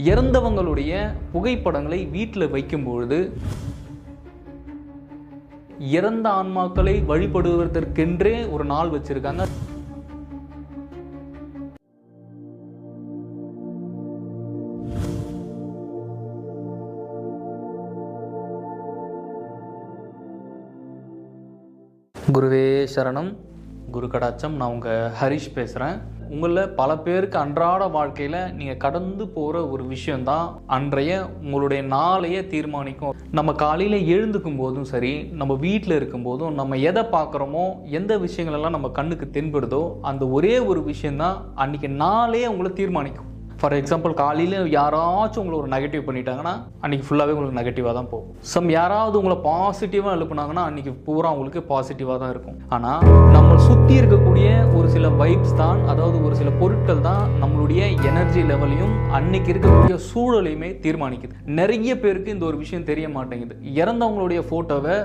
இறந்தவங்களுடைய புகைப்படங்களை வீட்டில் வைக்கும்பொழுது இறந்த ஆன்மாக்களை வழிபடுவதற்கென்றே ஒரு நாள் வச்சிருக்காங்க. குருவே சரணம், குரு கடாட்சம். நான் உங்கள் ஹரிஷ் பேசுகிறேன். உங்களில் பல பேருக்கு அன்றாட வாழ்க்கையில் நீங்கள் கடந்து போகிற ஒரு விஷயந்தான் அன்றைய உங்களுடைய நாளையே தீர்மானிக்கும். நம்ம காலையில் எழுந்துக்கும் போதும் சரி, நம்ம வீட்டில் இருக்கும்போதும் நம்ம எதை பார்க்குறோமோ, எந்த விஷயங்களெல்லாம் நம்ம கண்ணுக்கு தென்படுதோ, அந்த ஒரே ஒரு விஷயந்தான் அன்றைக்கி நாளே உங்களை தீர்மானிக்கும். ஃபார் எக்ஸாம்பிள், காலையில் யாராச்சும் உங்களை ஒரு நெகட்டிவ் பண்ணிட்டாங்கன்னா அன்றைக்கி ஃபுல்லாகவே உங்களுக்கு நெகட்டிவாக தான் போகும். யாராவது உங்களை பாசிட்டிவாக எழுப்புனாங்கன்னா அன்றைக்கி பூரா உங்களுக்கு பாசிட்டிவாக தான் இருக்கும். ஆனால் நம்ம சுற்றி இருக்கக்கூடிய ஒரு சில வைப்ஸ் தான், அதாவது ஒரு சில பொருட்கள் தான் நம்மளுடைய எனர்ஜி லெவலையும் அன்னைக்கு இருக்கக்கூடிய சூழலையுமே தீர்மானிக்குது. நிறைய பேருக்கு இந்த ஒரு விஷயம் தெரிய மாட்டேங்குது. இறந்தவங்களுடைய ஃபோட்டோவை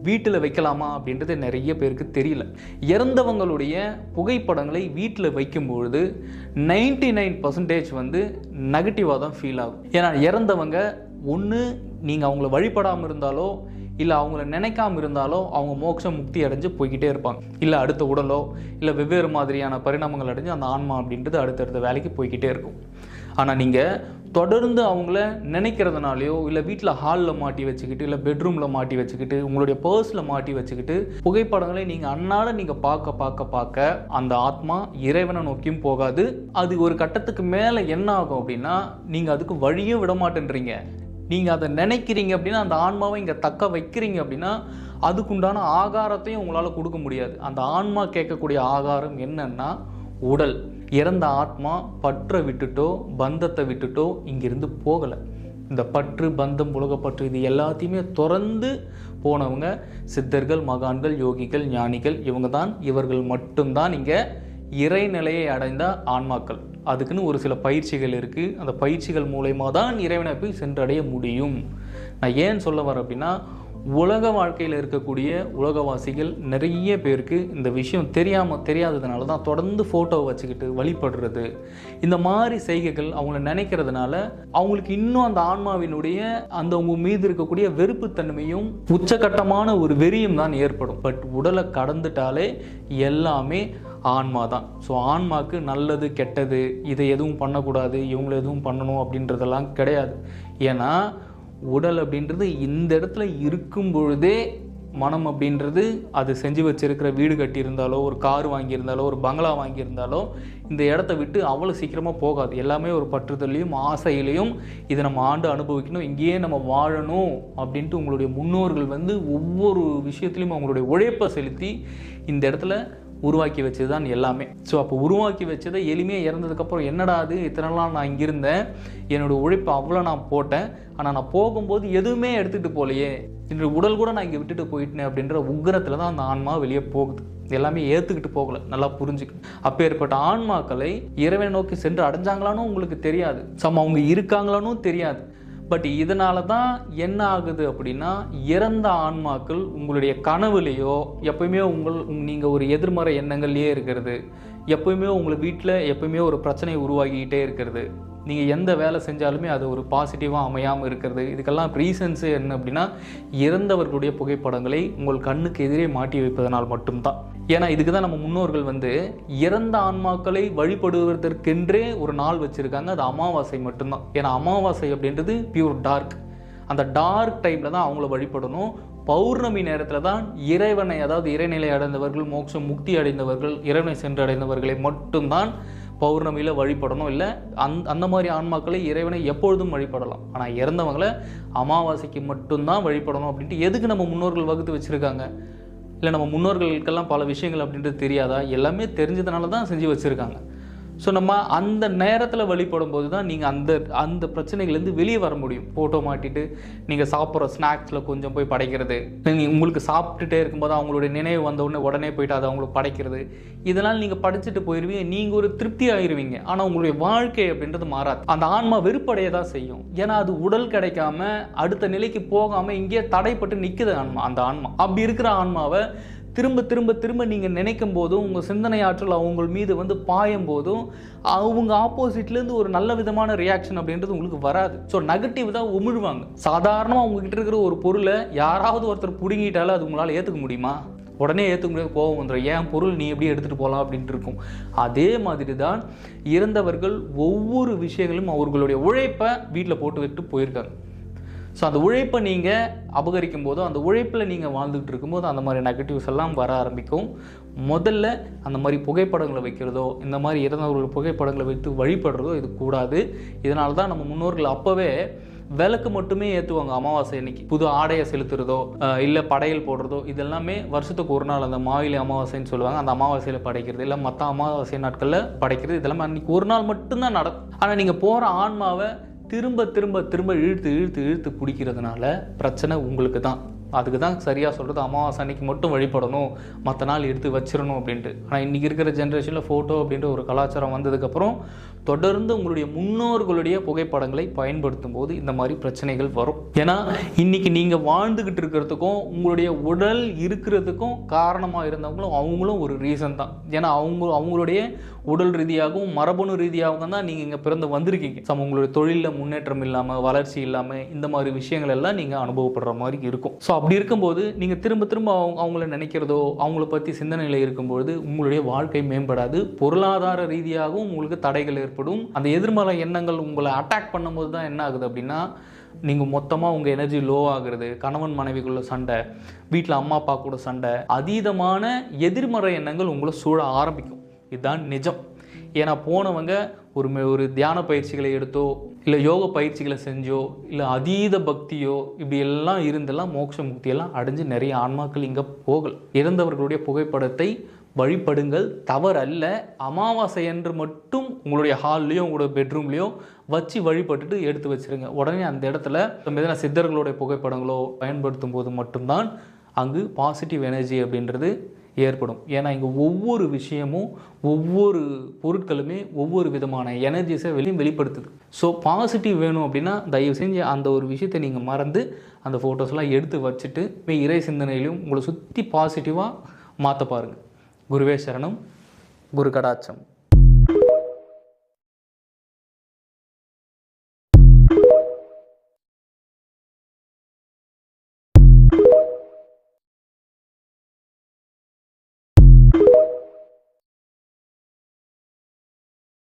வீட்டில் வைக்கலாமா அப்படின்றது நிறைய பேருக்கு தெரியல. இறந்தவங்களுடைய புகைப்படங்களை வீட்டில் வைக்கும்பொழுது 99% வந்து நெகட்டிவாக தான் ஃபீல் ஆகும். ஏன்னா இறந்தவங்க ஒன்று நீங்கள் அவங்கள வழிபடாமல் இருந்தாலோ, இல்லை அவங்கள நினைக்காமல் இருந்தாலோ அவங்க மோட்சம் முக்தி அடைஞ்சு போய்கிட்டே இருப்பாங்க. இல்லை அடுத்த உடலோ இல்லை வெவ்வேறு மாதிரியான பரிணாமங்கள் அடைஞ்சு அந்த ஆன்மா அப்படின்றது அடுத்தடுத்த வேலைக்கு போய்கிட்டே இருக்கும். ஆனால் நீங்கள் தொடர்ந்து அவங்கள நினைக்கிறதுனாலையோ, இல்லை வீட்டில் ஹாலில் மாட்டி வச்சுக்கிட்டு, இல்லை பெட்ரூமில் மாட்டி வச்சுக்கிட்டு, உங்களுடைய பர்ஸில் மாட்டி வச்சுக்கிட்டு புகைப்படங்களை நீங்கள் அன்னாட நீங்கள் பார்க்க அந்த ஆத்மா இறைவனை நோக்கியும் போகாது. அது ஒரு கட்டத்துக்கு மேலே என்ன ஆகும் அப்படின்னா, நீங்கள் அதுக்கு வழியும் விட மாட்டேன்றீங்க. நீங்கள் அதை நினைக்கிறீங்க அப்படின்னா, அந்த ஆன்மாவை இங்கே தக்க வைக்கிறீங்க அப்படின்னா, அதுக்குண்டான ஆகாரத்தையும் உங்களால் கொடுக்க முடியாது. அந்த ஆன்மா கேட்கக்கூடிய ஆகாரம் என்னன்னா உடல். இறந்த ஆத்மா பற்றை விட்டுட்டோ பந்தத்தை விட்டுட்டோ இங்கிருந்து போகலை. இந்த பற்று, பந்தம், உலகப்பற்று இது எல்லாத்தையுமே திறந்து போனவங்க சித்தர்கள், மகான்கள், யோகிகள், ஞானிகள். இவர்கள் மட்டும்தான் இங்கே இறைநிலையை அடைந்த ஆன்மாக்கள். அதுக்குன்னு ஒரு சில பயிற்சிகள் இருக்குது. அந்த பயிற்சிகள் மூலயமா தான் இறைவனை போய் சென்றடைய முடியும். நான் ஏன் சொல்ல வரேன் அப்படின்னா, உலக வாழ்க்கையில் இருக்கக்கூடிய உலகவாசிகள் நிறைய பேருக்கு இந்த விஷயம் தெரியாததுனால தான் தொடர்ந்து ஃபோட்டோவை வச்சுக்கிட்டு வழிபடுறது, இந்த மாதிரி செய்கைகள் அவங்கள நினைக்கிறதுனால அவங்களுக்கு இன்னும் அந்த ஆன்மாவினுடைய அந்த உங்க மீது இருக்கக்கூடிய வெறுப்புத்தன்மையும் உச்சகட்டமான ஒரு வெறியும் தான் ஏற்படும். பட் உடலை கடந்துட்டாலே எல்லாமே ஆன்மா தான். ஸோ ஆன்மாவுக்கு நல்லது கெட்டது இதை எதுவும் பண்ணக்கூடாது, இவங்களை எதுவும் பண்ணணும் அப்படின்றதெல்லாம் கிடையாது. ஏன்னா உடல் அப்படின்றது இந்த இடத்துல இருக்கும் பொழுதே மனம் அப்படின்றது அது செஞ்சு வச்சிருக்கிற வீடு கட்டியிருந்தாலோ, ஒரு கார் வாங்கியிருந்தாலோ, ஒரு பங்களா வாங்கியிருந்தாலோ இந்த இடத்த விட்டு அவ்வளோ சீக்கிரமாக போகாது. எல்லாமே ஒரு பற்றுதலையும் ஆசையிலையும் இதை நம்ம ஆண்டு அனுபவிக்கணும், இங்கேயே நம்ம வாழணும் அப்படின்ட்டு உங்களுடைய முன்னோர்கள் வந்து ஒவ்வொரு விஷயத்துலையும் அவங்களுடைய உழைப்பை செலுத்தி இந்த இடத்துல உருவாக்கி வச்சது தான் எல்லாமே. ஸோ அப்போ உருவாக்கி வச்சதை எளிமையாக இறந்ததுக்கப்புறம் என்னடா அது இத்தனைலாம் நான் இங்கே இருந்தேன், என்னோடய உழைப்பு அவ்வளோ நான் போட்டேன், ஆனால் நான் போகும்போது எதுவுமே எடுத்துகிட்டு போகலையே, என்னோடய உடல் கூட நான் இங்கே விட்டுட்டு போயிட்டேன் அப்படின்ற உக்கிரத்தில் தான் அந்த ஆன்மா வெளியே போகுது. எல்லாமே ஏற்றுக்கிட்டு போகலை. நல்லா புரிஞ்சுக்கு. அப்போ ஏற்பட்ட ஆன்மாக்களை இறைவனை நோக்கி சென்று அடைஞ்சாங்களான்னு உங்களுக்கு தெரியாது. அவங்க இருக்காங்களான்னு தெரியாது. பட் இதனால தான் என்ன ஆகுது அப்படின்னா, இறந்த ஆன்மாக்கள் உங்களுடைய கனவுலேயோ எப்பயுமே நீங்கள் ஒரு எதிர்மறை எண்ணங்கள்லேயே இருக்கிறது, எப்பயுமே உங்களை வீட்டில் எப்பயுமே ஒரு பிரச்சனையை உருவாக்கிக்கிட்டே இருக்கிறது, நீங்கள் எந்த வேலை செஞ்சாலுமே அது ஒரு பாசிட்டிவாக அமையாமல் இருக்கிறது. இதுக்கெல்லாம் ரீசன்ஸு என்ன அப்படின்னா, இறந்தவர்களுடைய புகைப்படங்களை உங்கள் கண்ணுக்கு எதிரே மாட்டி வைப்பதனால் மட்டும்தான். ஏன்னா இதுக்கு தான் நம்ம முன்னோர்கள் வந்து இறந்த ஆன்மாக்களை வழிபடுவதற்கென்றே ஒரு நாள் வச்சுருக்காங்க. அது அமாவாசை மட்டும்தான். ஏன்னா அமாவாசை அப்படின்றது பியூர் டார்க். அந்த டார்க் டைமில் தான் அவங்கள வழிபடணும். பௌர்ணமி நேரத்தில் தான் இறைவனை, அதாவது இறைநிலை அடைந்தவர்கள், மோட்சம் முக்தி அடைந்தவர்கள், இறைவனை சென்று அடைந்தவர்களை மட்டும்தான் பௌர்ணமியில் வழிபடணும். இல்லை அந்த மாதிரி ஆன்மாக்களை இறைவனை எப்பொழுதும் வழிபடலாம். ஆனால் இறந்தவங்களை அமாவாசைக்கு மட்டும்தான் வழிபடணும் அப்படின்ட்டு எதுக்கு நம்ம முன்னோர்கள் வகுத்து வச்சுருக்காங்க? இல்லை நம்ம முன்னோர்களுக்கெல்லாம் பல விஷயங்கள் அப்படின்றது தெரியாதா? எல்லாமே தெரிஞ்சதுனால தான் செஞ்சு வச்சுருக்காங்க. ஸோ நம்ம அந்த நேரத்தில் வழிபடும் போது தான் நீங்கள் அந்த பிரச்சனைகள்லேருந்து வெளியே வர முடியும். ஃபோட்டோ மாட்டிட்டு நீங்கள் சாப்பிட்ற ஸ்நாக்ஸில் கொஞ்சம் போய் படைக்கிறது, நீங்கள் உங்களுக்கு சாப்பிட்டுட்டே இருக்கும்போது அவங்களுடைய நினைவு வந்த உடனே போயிட்டு அதை அவங்களுக்கு படைக்கிறது, இதனால் நீங்கள் படிச்சுட்டு போயிடுவீங்க. நீங்கள் ஒரு திருப்தி ஆகிடுவீங்க. ஆனால் உங்களுடைய வாழ்க்கை அப்படின்றது மாறாது. அந்த ஆன்மா வெறுப்படைய தான் செய்யும். ஏன்னா அது உடல் கிடைக்காம அடுத்த நிலைக்கு போகாமல் இங்கே தடைப்பட்டு நிற்குது ஆன்மா. அந்த ஆன்மா அப்படி இருக்கிற ஆன்மாவை திரும்ப திரும்ப திரும்ப நீங்கள் நினைக்கும் போதும் உங்கள் சிந்தனை ஆற்றல் அவங்க மீது வந்து பாயும் போதும் அவங்க ஆப்போசிட்லேருந்து ஒரு நல்ல விதமான ரியாக்ஷன் அப்படின்றது உங்களுக்கு வராது. ஸோ நெகட்டிவ் தான் உமிழ்வாங்க. சாதாரணமாக உங்ககிட்ட இருக்கிற ஒரு பொருளை யாராவது ஒருத்தர் பிடுங்கிட்டாலும் அது உங்களால் ஏற்றுக்க முடியுமா? உடனே ஏற்றுக்க முடியாது, கோபம் வந்துடும். ஏன் பொருள் நீ எப்படி எடுத்துகிட்டு போகலாம் அப்படின்ட்டு இருக்கும். அதே மாதிரி தான் இறந்தவர்கள் ஒவ்வொரு விஷயங்களும் அவர்களுடைய உழைப்பை வீட்டில் போட்டு விட்டு போயிருக்காங்க. ஸோ அந்த உழைப்பை நீங்கள் அபகரிக்கும் போதோ அந்த உழைப்பில் நீங்கள் வாழ்ந்துகிட்டு இருக்கும்போது அந்த மாதிரி நெகட்டிவ்ஸ் எல்லாம் வர ஆரம்பிக்கும். முதல்ல அந்த மாதிரி புகைப்படங்களை வைக்கிறதோ இந்த மாதிரி இறந்தவர்கள் புகைப்படங்களை வைத்து வழிபடுறதோ இது கூடாது. இதனால தான் நம்ம முன்னோர்கள் அப்போவே விளக்கு மட்டுமே ஏற்றுவாங்க. அமாவாசை அன்னைக்கு புது ஆடையை செலுத்துறதோ இல்லை படையல் போடுறதோ இதெல்லாமே வருஷத்துக்கு ஒரு நாள் அந்த மாவிலை அமாவாசைன்னு சொல்லுவாங்க, அந்த அமாவாசையில் படைக்கிறது இல்லை மற்ற அமாவாசை நாட்களில் படைக்கிறது இதெல்லாம் அன்றைக்கி ஒரு நாள் மட்டும்தான் நடக்கும். ஆனால் நீங்கள் போகிற ஆன்மாவை திரும்ப திரும்ப திரும்ப இழுத்து இழுத்து இழுத்து பிடிக்கிறதுனால பிரச்சனை உங்களுக்கு தான். அதுக்கு தான் சரியாக சொல்கிறது அமாவாசை அன்னைக்கு மட்டும் வழிபடணும், மற்ற நாள் எடுத்து வச்சிடணும் அப்படின்ட்டு. ஆனால் இன்றைக்கி இருக்கிற ஜென்ரேஷனில் ஃபோட்டோ அப்படின்ற ஒரு கலாச்சாரம் வந்ததுக்கப்புறம் தொடர்ந்து உங்களுடைய முன்னோர்களுடைய புகைப்படங்களை பயன்படுத்தும் போது இந்த மாதிரி பிரச்சனைகள் வரும். ஏன்னா இன்றைக்கி நீங்கள் வாழ்ந்துக்கிட்டு இருக்கிறதுக்கும் உங்களுடைய உடல் இருக்கிறதுக்கும் காரணமாக இருந்தவங்களும் அவங்களும் ஒரு ரீசன் தான். ஏன்னா அவங்களுடைய உடல் ரீதியாகவும் மரபணு ரீதியாகவும் தான் நீங்கள் இங்கே பிறந்து வந்திருக்கீங்க. உங்களுடைய தொழிலில் முன்னேற்றம் இல்லாமல் வளர்ச்சி இல்லாமல் இந்த மாதிரி விஷயங்கள் எல்லாம் நீங்கள் அனுபவப்படுற மாதிரி இருக்கும். ஸோ அப்படி இருக்கும்போது நீங்கள் திரும்ப திரும்ப அவங்கள நினைக்கிறதோ அவங்கள பற்றி சிந்தனையில் இருக்கும்பொழுது உங்களுடைய வாழ்க்கை மேம்படாது. பொருளாதார ரீதியாகவும் உங்களுக்கு தடைகள் ஏற்படும். அந்த எதிர்மறை எண்ணங்கள் உங்களை அட்டாக் பண்ணும்போது தான் என்ன ஆகுது அப்படின்னா நீங்கள் மொத்தமாக உங்கள் எனர்ஜி லோ ஆகுறது, கணவன் மனைவிக்குள்ள சண்டை, வீட்டில் அம்மா அப்பா கூட சண்டை, அதீதமான எதிர்மறை எண்ணங்கள் உங்களை சூழ ஆரம்பிக்கும். இதுதான் நிஜம். ஏன்னா போனவங்க ஒரு தியான பயிற்சிகளை எடுத்தோ இல்லை யோக பயிற்சிகளை செஞ்சோ இல்லை அதீத பக்தியோ இப்படி எல்லாம் இருந்தெல்லாம் மோட்ச முக்தியெல்லாம் அடைஞ்சு நிறைய ஆன்மாக்கள் இங்கே போகல். இறந்தவர்களுடைய புகைப்படத்தை வழிபடுங்கள், தவறல்ல. அமாவாசை என்று மட்டும் உங்களுடைய ஹால்லையோ உங்களுடைய பெட்ரூம்லேயோ வச்சு வழிபட்டுட்டு எடுத்து வச்சுருங்க. உடனே அந்த இடத்துல எதனா சித்தர்களுடைய புகைப்படங்களோ பயன்படுத்தும் போது மட்டும்தான் அங்கு பாசிட்டிவ் எனர்ஜி அப்படின்றது ஏற்படும். ஏன்னா இங்கே ஒவ்வொரு விஷயமும் ஒவ்வொரு பொருட்களுமே ஒவ்வொரு விதமான எனர்ஜிஸை வெளிப்படுத்துது. ஸோ பாசிட்டிவ் வேணும் அப்படின்னா தயவு செஞ்சு அந்த ஒரு விஷயத்தை நீங்கள் மறந்து அந்த ஃபோட்டோஸ்லாம் எடுத்து வச்சுட்டு இறை சிந்தனையிலையும் உங்களை சுற்றி பாசிட்டிவாக மாற்ற பாருங்கள். குருவே சரணம். குரு கடாட்சம்.